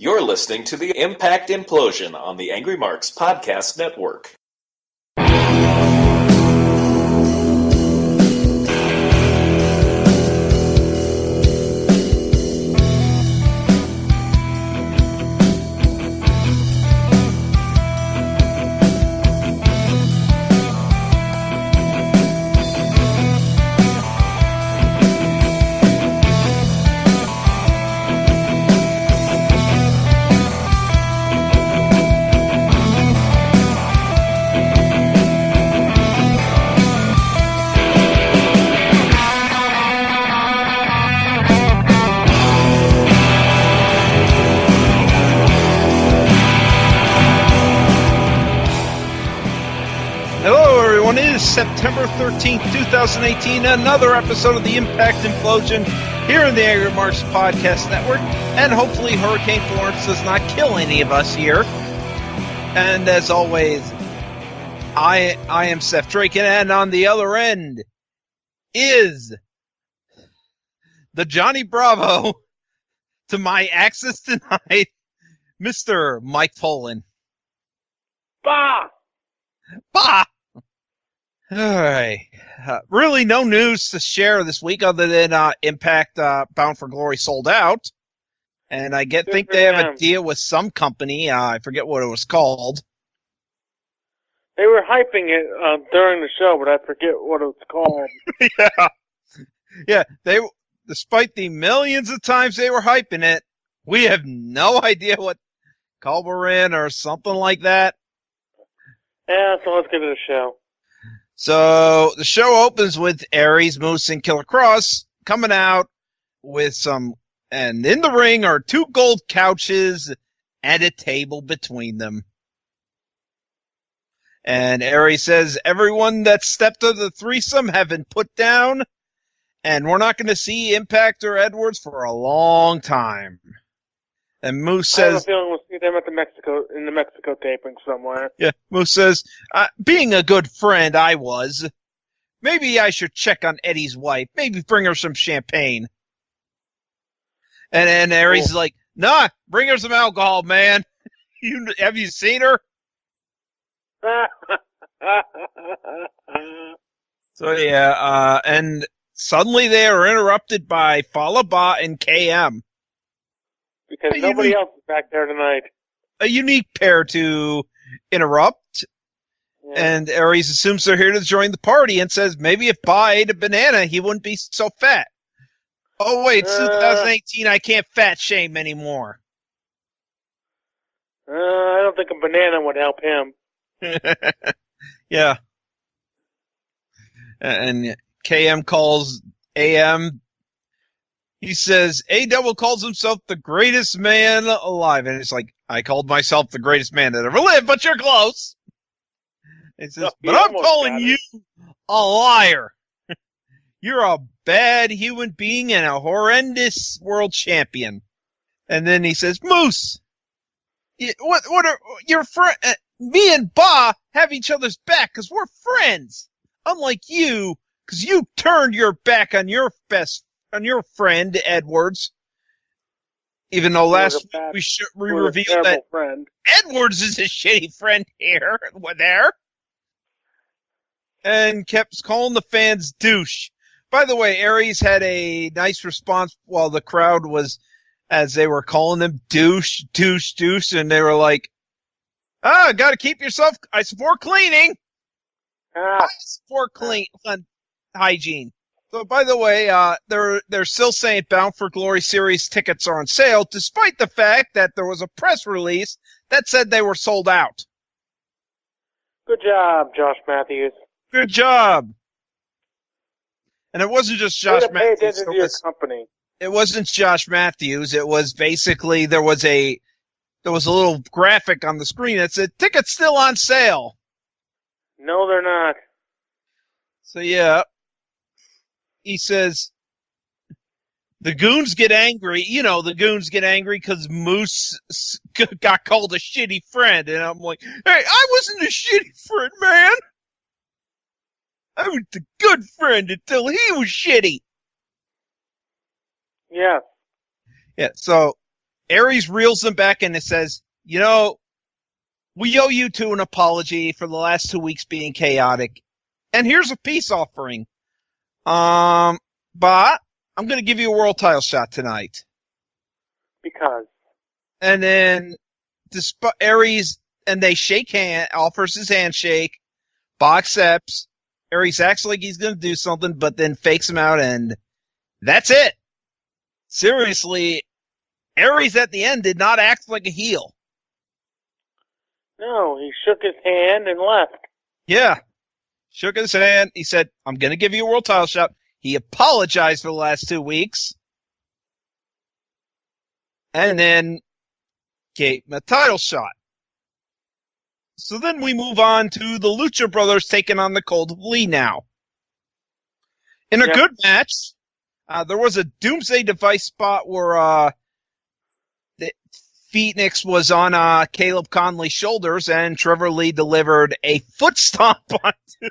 You're listening to the Impact Implosion on the Angry Marks Podcast Network. September 13th, 2018, another episode of the Impact Implosion here in the AngryMarks Podcast Network, and hopefully Hurricane Florence does not kill any of us here. And as always, I am Seth Draken, and on the other end is the Johnny Bravo to my access tonight, Mr. Mike Poland. Bah! Bah! All right. Really no news to share this week other than Impact Bound for Glory sold out. And I think they have a deal with some company. I forget what it was called. They were hyping it during the show, but I forget what it was called. Yeah. Despite the millions of times they were hyping it, we have no idea what call we're in or something like that. Yeah, so let's get to the show. So the show opens with Aries, Moose, and Killer Cross coming out with and in the ring are two gold couches and a table between them. And Aries says, everyone that stepped to the threesome have been put down, and we're not going to see Impact or Edwards for a long time. And Moose says, I have a feeling we'll see them at in the Mexico taping somewhere. Yeah, Moose says, being a good friend I was, maybe I should check on Eddie's wife, maybe bring her some champagne. And Aries is like, nah, bring her some alcohol, man. Have you seen her? So yeah, and suddenly they are interrupted by Fallah Bahh and KM. Because nobody else is back there tonight. A unique pair to interrupt. Yeah. And Aries assumes they're here to join the party and says maybe if Bahh ate a banana, he wouldn't be so fat. Oh, wait, it's 2018. I can't fat shame anymore. I don't think a banana would help him. Yeah. And KM calls AM. He says, A-Double calls himself the greatest man alive. And it's like, I called myself the greatest man that ever lived, but you're close. He says, but I'm calling you a liar. You're a bad human being and a horrendous world champion. And then he says, Moose, what are your friend? Me and Bahh have each other's back because we're friends. Unlike you, because you turned your back on your friend, Edwards. Even though last week we revealed that Edwards is a shitty friend there. And kept calling the fans douche. By the way, Aries had a nice response while the crowd was, as they were calling him douche, douche, douche, and they were like, gotta keep yourself, I support cleaning. I support hygiene. So, by the way, they're still saying Bound for Glory Series tickets are on sale, despite the fact that there was a press release that said they were sold out. Good job, Josh Matthews. Good job. And it wasn't just Josh Matthews. It wasn't Josh Matthews. It was basically there was a little graphic on the screen that said tickets still on sale. No, they're not. So yeah. He says, the goons get angry. You know, the goons get angry because Moose got called a shitty friend. And I'm like, hey, I wasn't a shitty friend, man. I was the good friend until he was shitty. Yeah. Yeah, so Aries reels them back and it says, you know, we owe you two an apology for the last 2 weeks being chaotic. And here's a peace offering. But I'm going to give you a world title shot tonight. Because. And then Aries, and they shake hand, offers his handshake. Bah accepts. Aries acts like he's going to do something, but then fakes him out, and that's it. Seriously, Aries at the end did not act like a heel. No, he shook his hand and left. Yeah. Shook his hand. He said, I'm going to give you a world title shot. He apologized for the last 2 weeks. And then gave him a title shot. So then we move on to the Lucha Brothers taking on the Cult of Lee now. In a good match, there was a Doomsday Device spot where the Phoenix was on Caleb Conley's shoulders, and Trevor Lee delivered a foot stomp onto.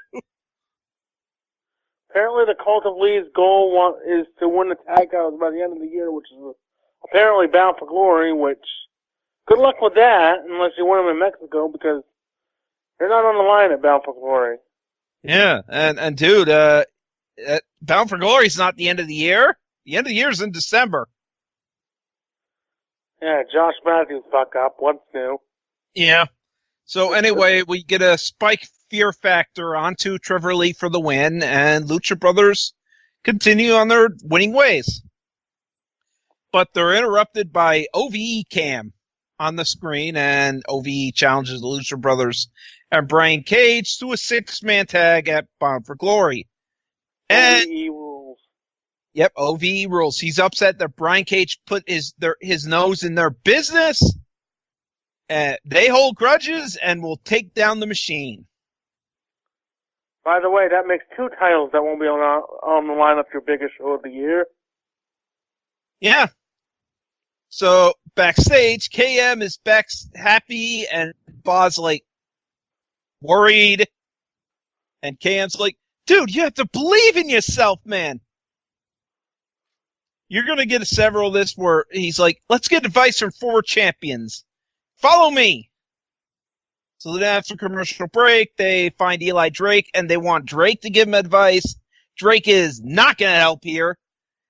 Apparently the Cult of Lee's goal is to win the tag titles by the end of the year, which is apparently Bound for Glory, which, good luck with that, unless you win them in Mexico, because they're not on the line at Bound for Glory. Yeah, and dude, Bound for Glory is not the end of the year. The end of the year is in December. Yeah, Josh Matthews fuck up. What's new? Yeah. So anyway, we get a Spike Fear Factor onto Trevor Lee for the win, and Lucha Brothers continue on their winning ways. But they're interrupted by OVE Cam on the screen, and OVE challenges the Lucha Brothers and Brian Cage to a 6-man tag at Bound for Glory. And OVE rules. Yep, OVE rules. He's upset that Brian Cage put his nose in their business. They hold grudges and will take down the machine. By the way, that makes 2 titles that won't be on the lineup your biggest show of the year. Yeah. So backstage, KM is back happy, and Bah's like worried. And KM's like, dude, you have to believe in yourself, man. You're going to get several of this where he's like, let's get advice from 4 champions. Follow me. So then after commercial break, they find Eli Drake, and they want Drake to give him advice. Drake is not going to help here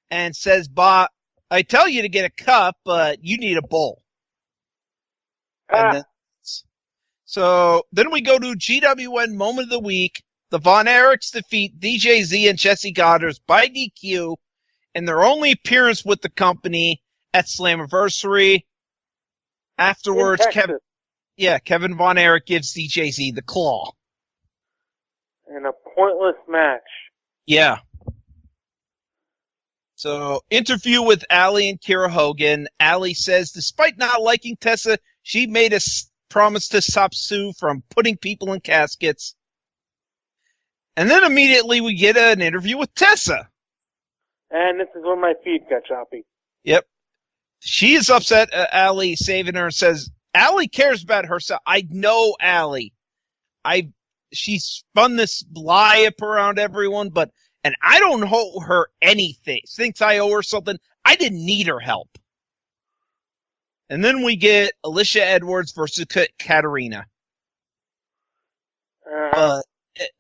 and says, Bah, I tell you to get a cup, but you need a bowl. So then we go to GWN Moment of the Week. The Von Erichs defeat DJ Z and Jesse Goddard by DQ in their only appearance with the company at Slammiversary. Afterwards, Kevin Von Erich gives DJ Z the claw. In a pointless match. Yeah. So, interview with Allie and Kira Hogan. Allie says, despite not liking Tessa, she made a promise to stop Sue from putting people in caskets. And then immediately we get an interview with Tessa. And this is when my feed got choppy. Yep. She is upset at Allie saving her and says, Allie cares about herself. I know Allie. She spun this lie up around everyone, and I don't owe her anything. Thinks I owe her something. I didn't need her help. And then we get Alicia Edwards versus Katarina. The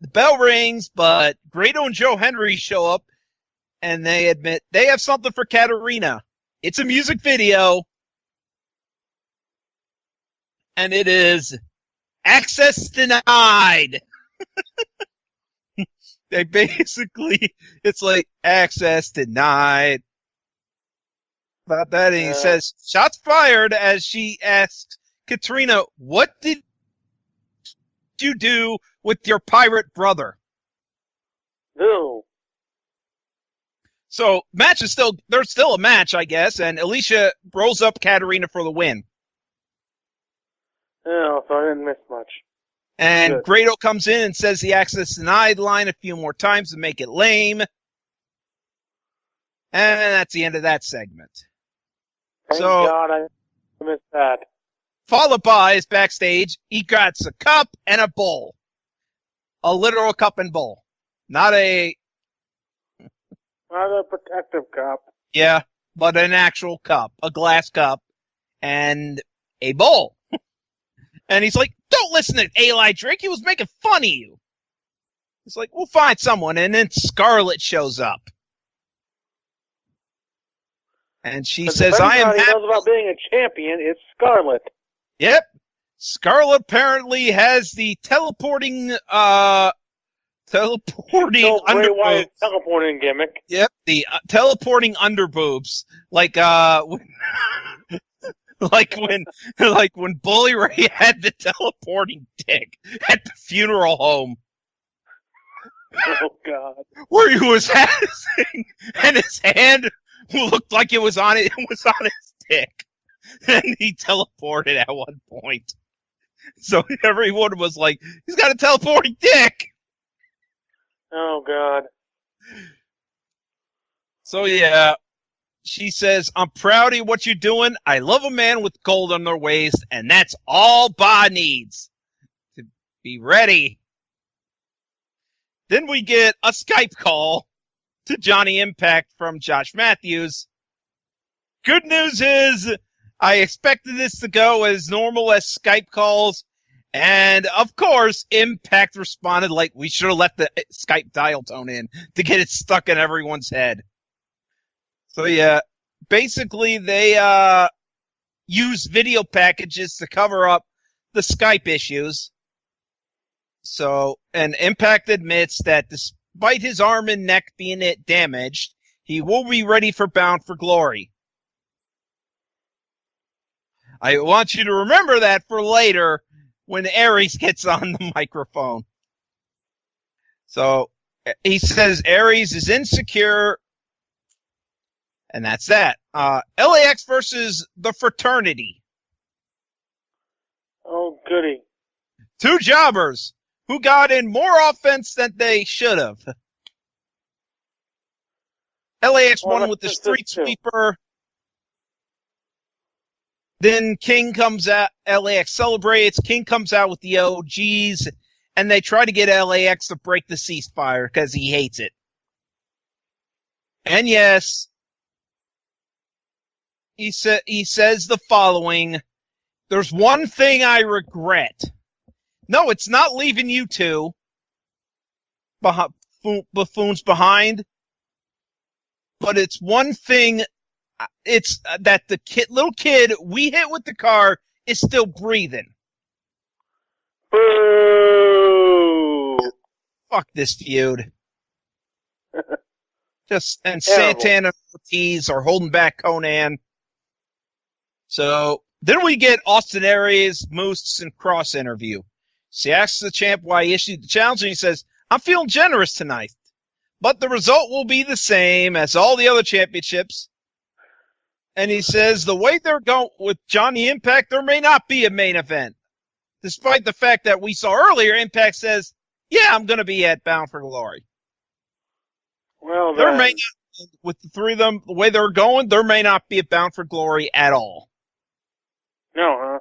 bell rings, but Grado and Joe Henry show up, and they admit they have something for Katarina. It's a music video, and it is Access Denied. They basically, it's like, Access Denied. About that, and he says, shots fired, as she asks Katrina, what did you do with your pirate brother? No. So, there's still a match, I guess, and Alicia rolls up Katarina for the win. Oh, so I didn't miss much. And Good. Grado comes in and says the Access Denied line a few more times to make it lame. And that's the end of that segment. Thank God I missed that. Fallah Bahh is backstage. He got a cup and a bowl. A literal cup and bowl. Not a protective cup. Yeah, but an actual cup. A glass cup. and a bowl. And he's like, don't listen to Eli Drake. He was making fun of you. He's like, we'll find someone. And then Scarlett shows up. And she says, I am happy. Knows about being a champion. It's Scarlett. Yep. Scarlett apparently has the teleporting underboobs. Teleporting gimmick. Yep, the teleporting underboobs. Like when Bully Ray had the teleporting dick at the funeral home. Oh God! Where he was dancing, and his hand looked like it was on it. It was on his dick, and he teleported at one point. So everyone was like, "He's got a teleporting dick." Oh God! So yeah, she says, "I'm proud of what you're doing. I love a man with gold on their waist, and that's all Bahh needs to be ready." Then we get a Skype call to Johnny Impact from Josh Matthews. Good news is, I expected this to go as normal as Skype calls. And, of course, Impact responded like we should have let the Skype dial tone in to get it stuck in everyone's head. So, yeah, basically they use video packages to cover up the Skype issues. So, and Impact admits that despite his arm and neck being damaged, he will be ready for Bound for Glory. I want you to remember that for later when Aries gets on the microphone. So, he says Aries is insecure, and that's that. LAX versus the Fraternity. Oh, goody. Two jobbers who got in more offense than they should have. LAX won with the street sweeper. Then King comes out, LAX celebrates, King comes out with the OGs, and they try to get LAX to break the ceasefire because he hates it. And yes, he says the following, there's one thing I regret. No, it's not leaving you two buffoons behind, but it's one thing. It's that the little kid we hit with the car is still breathing. Boo! Fuck this feud. And Terrible. Santana and Ortiz are holding back Conan. So then we get Austin Aries, Moose, and Cross interview. She asks the champ why he issued the challenge, and he says, I'm feeling generous tonight, but the result will be the same as all the other championships. And he says the way they're going with Johnny Impact, there may not be a main event. Despite the fact that we saw earlier, Impact says, yeah, I'm going to be at Bound for Glory. Well, there may not, with the three of them, the way they're going, there may not be a Bound for Glory at all. No, huh?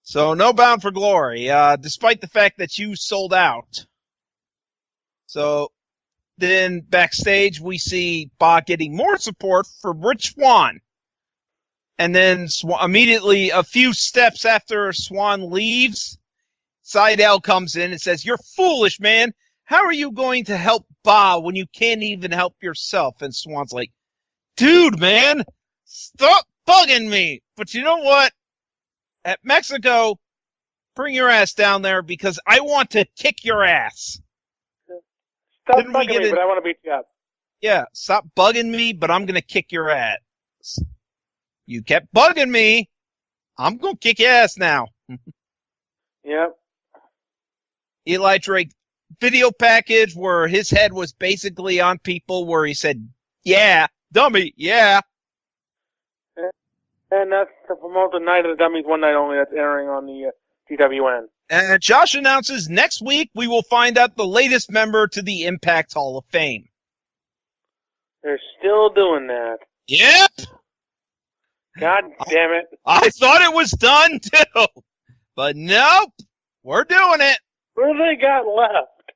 So no Bound for Glory, despite the fact that you sold out. So then backstage, we see Bahh getting more support from Rich Swann. And then immediately, a few steps after Swann leaves, Seidel comes in and says, you're foolish, man. How are you going to help Bahh when you can't even help yourself? And Swann's like, dude, man, stop bugging me. But you know what? At Mexico, bring your ass down there because I want to kick your ass. Stop bugging me, but I want to beat you up. Yeah, stop bugging me, but I'm going to kick your ass. You kept bugging me. I'm going to kick your ass now. Yep. Eli Drake video package where his head was basically on people where he said, yeah, dummy, yeah. And that's to promote the Night of the Dummies one night only that's airing on the GWN. And Josh announces next week we will find out the latest member to the Impact Hall of Fame. They're still doing that. Yep. God damn it. I thought it was done too. But nope. We're doing it. What do they got left?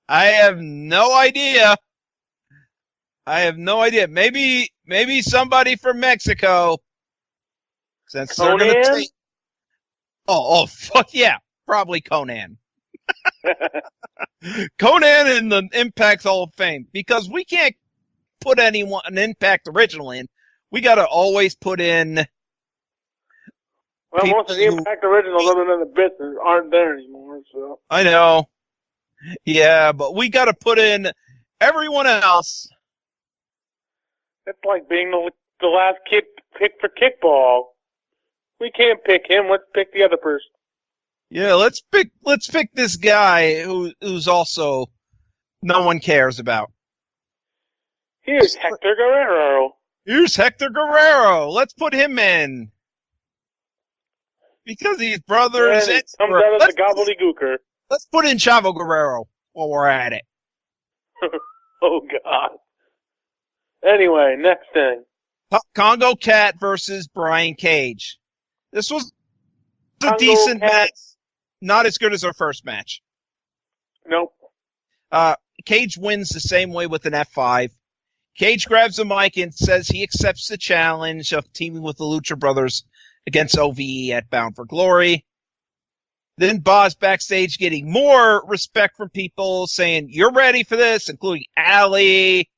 I have no idea. Maybe somebody from Mexico. Since they're going to take... Oh, fuck yeah. Probably Conan. Conan in the Impact Hall of Fame. Because we can't put anyone an Impact original in. We got to always put in... Well, most of the Impact originals other than the bits aren't there anymore, so... I know. Yeah, but we got to put in everyone else. It's like being the last kid picked for kickball. We can't pick him. Let's pick the other person. Yeah, let's pick this guy who's also no one cares about. Here's Hector Guerrero. Let's put him in. Because he's brothers. And he comes out of the gobbledygooker. Let's put in Chavo Guerrero while we're at it. Oh, God. Anyway, next thing. Congo Cat versus Brian Cage. This was a Congo decent Cat. match. Not as good as our first match. Nope. Cage wins the same way with an F5. Cage grabs the mic and says he accepts the challenge of teaming with the Lucha Brothers against OVE at Bound for Glory. Then Bahh's backstage getting more respect from people, saying, "You're ready for this," including Ali,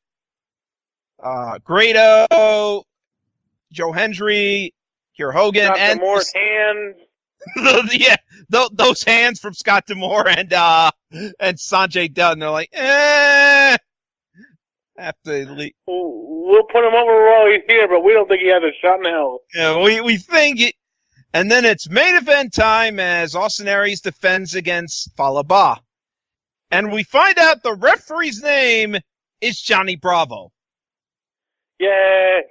Grado, Joe Hendry, Kier Hogan, Dr. and Moore's hands. yeah, those hands from Scott D'Amore and Sanjay Dutt. They're like, after they leave. We'll put him over while he's here, but we don't think he has a shot in hell. Yeah, we think it. And then it's main event time as Austin Aries defends against Fallah Bahh. And we find out the referee's name is Johnny Bravo. Yay!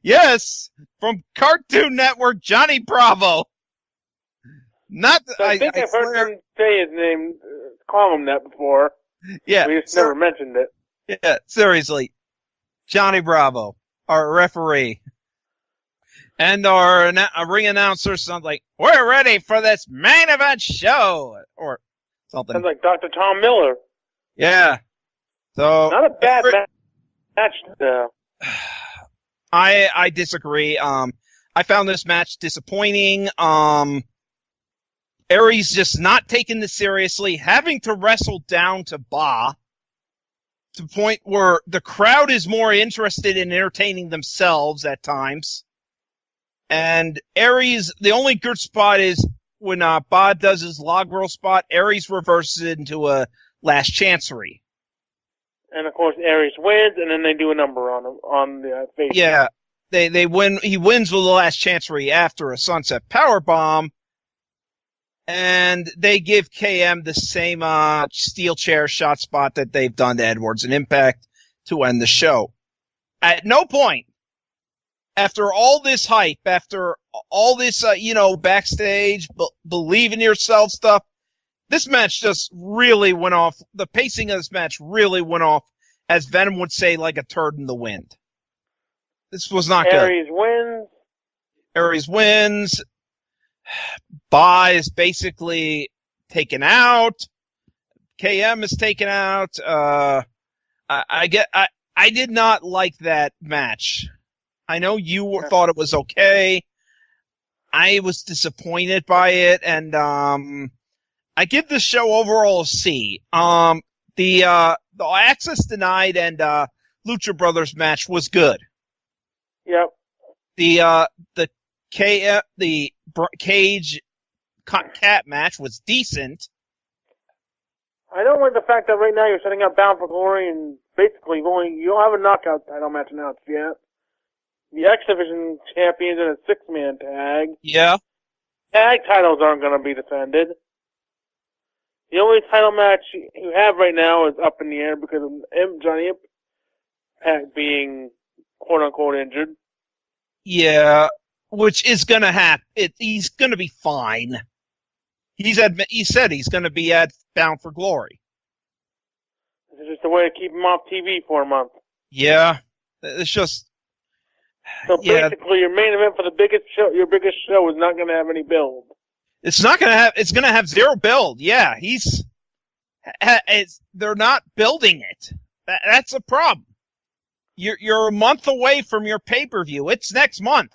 Yes, from Cartoon Network, Johnny Bravo. Not I think I've heard him say his name, call him that before. Yeah. We just never mentioned it. Yeah, seriously. Johnny Bravo, our referee. And our ring announcer sounds like, "We're ready for this main event show," or something. Sounds like Dr. Tom Miller. Yeah. So Not a bad match, though. I disagree. I found this match disappointing. Aries just not taking this seriously, having to wrestle down to Bahh to the point where the crowd is more interested in entertaining themselves at times. And Aries, the only good spot is when Bahh does his log roll spot, Aries reverses it into a last chancery. And of course, Aries wins, and then they do a number on him on the face. Yeah, they win. He wins with the last chancery after a sunset powerbomb, and they give KM the same steel chair shot spot that they've done to Edwards and Impact to end the show. At no point, after all this hype, after all this backstage believe in yourself stuff, this match just really went off. The pacing of this match really went off, as Venom would say, like a turd in the wind. This was not good. Aries wins. Bahh is basically taken out. KM is taken out. I did not like that match. I know you thought it was okay. I was disappointed by it, and I give this show overall a C. The Access Denied and Lucha Brothers match was good. Yep. The Cage Cat match was decent. I don't like the fact that right now you're setting up Bound for Glory and basically you don't have a knockout title match announced yet. The X Division champions in a 6-man tag. Yeah. Tag titles aren't going to be defended. The only title match you have right now is up in the air because of Johnny Impact being quote-unquote injured. Yeah, which is going to happen. He's going to be fine. He said he's going to be at Bound for Glory. This is just a way to keep him off TV for a month. Yeah, it's just... So basically, your main event for your biggest show is not going to have any build. It's going to have zero build. Yeah, they're not building it. That's a problem. You're a month away from your pay-per-view. It's next month.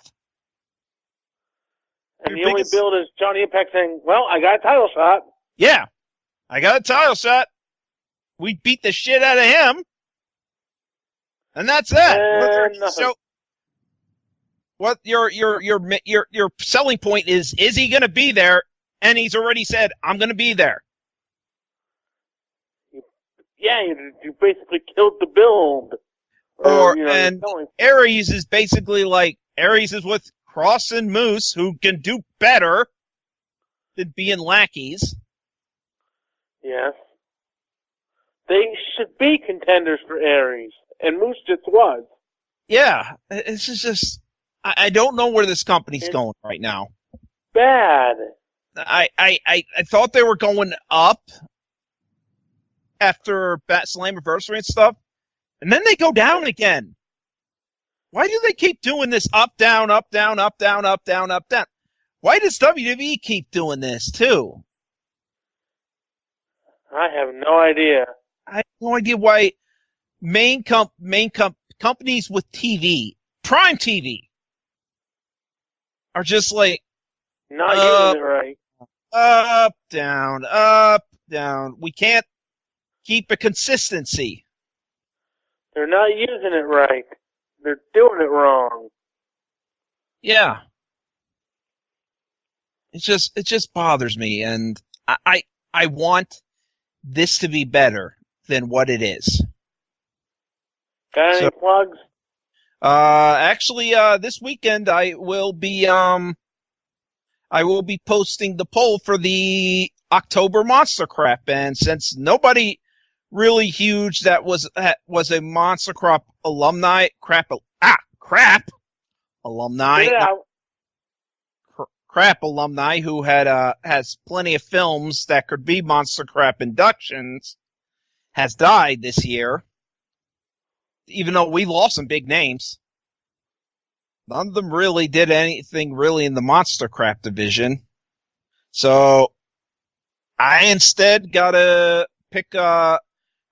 And the only build is Johnny Impact saying, well, I got a title shot. Yeah, I got a title shot. We beat the shit out of him. And that's that. And nothing. So, what your selling point is he going to be there? And he's already said, I'm going to be there. Yeah, you basically killed the build. And Aries is basically like, Aries is with Cross and Moose, who can do better than being lackeys. Yes. They should be contenders for Aries, and Moose just was. Yeah, it's just, I don't know where this company's going right now. Bad. I thought they were going up after Slammiversary and stuff, and then they go down again. Why do they keep doing this up, down, up, down, up, down, up, down, up, down? Why does WWE keep doing this, too? I have no idea. I have no idea why companies with TV, Prime TV, are just like, not using it right. Up, down, up, down. We can't keep a consistency. They're not using it right. They're doing it wrong. Yeah. It just bothers me, and I want this to be better than what it is. Got any plugs? Actually, this weekend I will be posting the poll for the October Monster Crap, and since nobody really huge that was a Monster Crap alumni, crap alumni who has plenty of films that could be Monster Crap inductions, has died this year. Even though we lost some big names, none of them really did anything really in the Monster Crap division. So I instead gotta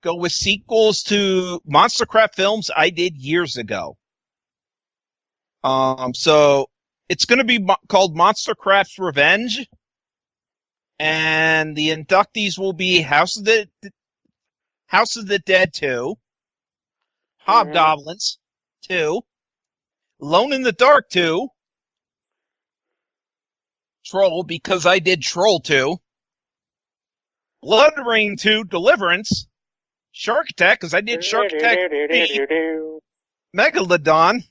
go with sequels to Monster Crap films I did years ago. So it's going to be called Monster Crap's Revenge, and the inductees will be House of the Dead 2, Hobgoblins 2, Alone in the Dark 2, Troll because I did Troll 2, Blood Rain 2, Deliverance, Shark Attack because I did Shark Attack 3, Megalodon,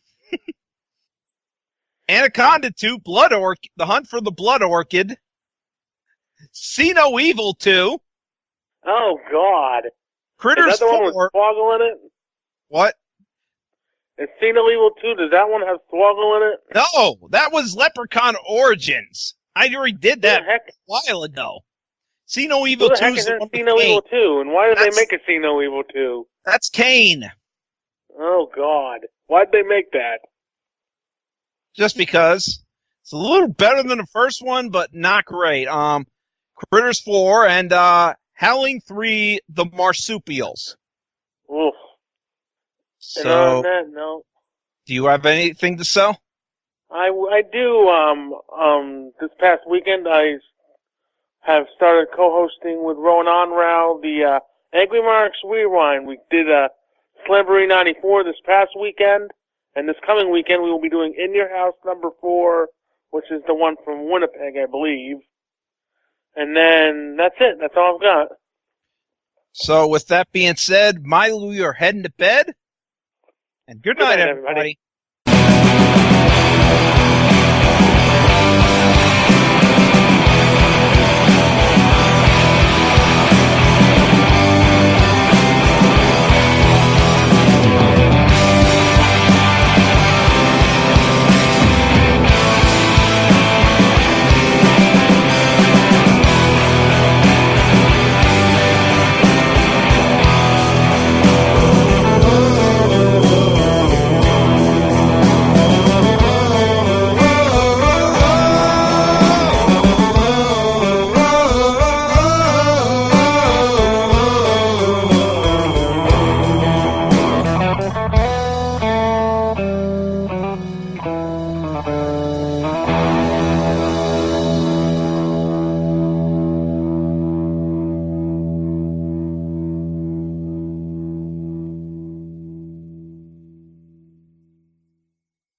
Anaconda 2, The Hunt for the Blood Orchid, See No Evil 2. Oh, God. Critters Is that the 4. one with Swoggle in it? What? Is See No Evil 2, does that one have Swoggle in it? No, that was Leprechaun Origins. I already did that a while ago. See No Evil 2 is the one with Kane. See No Evil 2, and why did they make a See No Evil 2? That's Kane. Oh, God. Why'd they make that? Just because. It's a little better than the first one, but not great. Critters 4 and Howling 3, The Marsupials. Oof. So, and on that note, do you have anything to sell? I do. This past weekend, I have started co-hosting with Rowan Onrow the AngryMarks Rewind. We did Slamboree 94 this past weekend, and this coming weekend we will be doing In Your House number 4, which is the one from Winnipeg, I believe. And then that's it. That's all I've got. So with that being said, Milo, you're heading to bed. And good night, everybody.